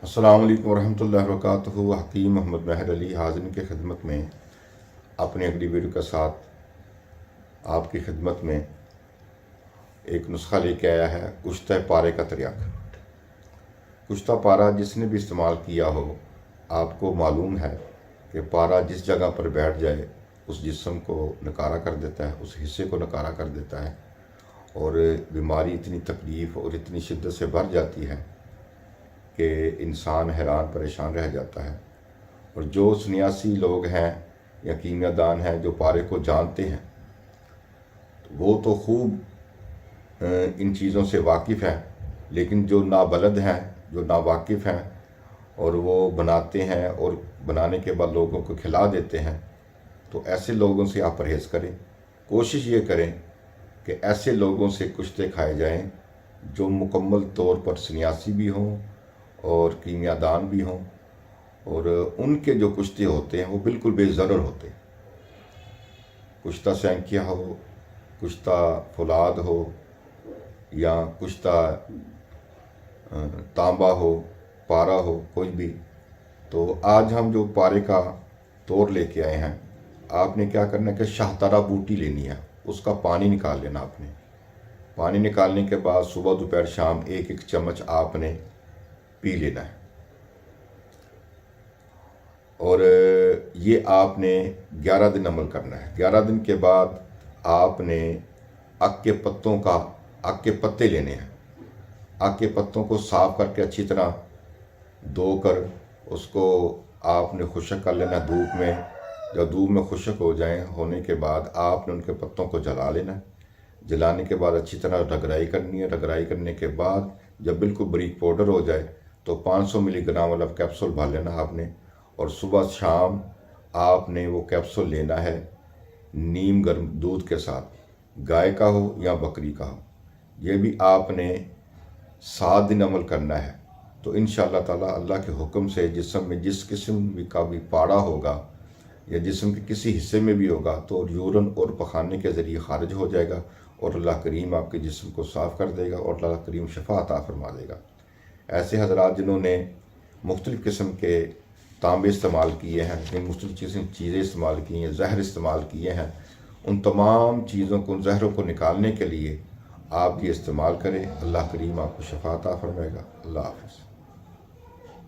السلام علیکم ورحمۃ اللہ وبرکاتہ۔ حکیم محمد مہر علی حاضرین کی خدمت میں اپنی اگلی ویڈیو کے ساتھ آپ کی خدمت میں ایک نسخہ لے کے آیا ہے کشتہ پارے کا تریاک۔ کشتہ پارا جس نے بھی استعمال کیا ہو آپ کو معلوم ہے کہ پارا جس جگہ پر بیٹھ جائے اس جسم کو نکارہ کر دیتا ہے، اس حصے کو نکارہ کر دیتا ہے، اور بیماری اتنی تکلیف اور اتنی شدت سے بھر جاتی ہے کہ انسان حیران پریشان رہ جاتا ہے۔ اور جو سنیاسی لوگ ہیں یا کیمیاء دان ہیں جو پارے کو جانتے ہیں وہ تو خوب ان چیزوں سے واقف ہیں، لیکن جو نابلد ہیں، جو ناواقف ہیں اور وہ بناتے ہیں اور بنانے کے بعد لوگوں کو کھلا دیتے ہیں، تو ایسے لوگوں سے آپ پرہیز کریں۔ کوشش یہ کریں کہ ایسے لوگوں سے کشتے کھائے جائیں جو مکمل طور پر سنیاسی بھی ہوں اور کیمیاء دان بھی ہوں، اور ان کے جو کشتے ہوتے ہیں وہ بالکل بے ضرر ہوتے ہیں۔ کشتہ سینکیا ہو، کشتہ فولاد ہو، یا کشتہ تانبا ہو، پارا ہو، کوئی بھی۔ تو آج ہم جو پارے کا توڑ لے کے آئے ہیں، آپ نے کیا کرنا ہے کہ شاہترہ بوٹی لینی ہے، اس کا پانی نکال لینا آپ نے۔ پانی نکالنے کے بعد صبح دوپہر شام ایک ایک چمچ آپ نے پی لینا ہے، اور یہ آپ نے 11 دن عمل کرنا ہے۔ 11 دن کے بعد آپ نے اک کے پتے لینے ہیں۔ اک کے پتوں کو صاف کر کے اچھی طرح دھو کر اس کو آپ نے خشک کر لینا دھوپ میں۔ جب دھوپ میں خشک ہونے کے بعد آپ نے ان کے پتوں کو جلا لینا ہے۔ جلانے کے بعد اچھی طرح رگڑائی کرنی ہے۔ رگڑائی کرنے کے بعد جب بالکل باریک پاؤڈر ہو جائے تو 500 ملی گرام والا کیپسول بھر لینا آپ نے، اور صبح شام آپ نے وہ کیپسول لینا ہے نیم گرم دودھ کے ساتھ، گائے کا ہو یا بکری کا ہو۔ یہ بھی آپ نے 7 دن عمل کرنا ہے۔ تو انشاءاللہ تعالی اللہ کے حکم سے جسم میں جس قسم کا بھی پاڑا ہوگا یا جسم کے کسی حصے میں بھی ہوگا تو یورن اور پخانے کے ذریعے خارج ہو جائے گا، اور اللہ کریم آپ کے جسم کو صاف کر دے گا اور اللہ کریم شفا عطا فرما دے گا۔ ایسے حضرات جنہوں نے مختلف قسم کے تانبے استعمال کیے ہیں، مختلف چیزیں استعمال کی ہیں، زہر استعمال کیے ہیں، ان تمام چیزوں کو، ان زہروں کو نکالنے کے لیے آپ یہ استعمال کریں۔ اللہ کریم آپ کو شفا عطا فرمائے گا۔ اللہ حافظ۔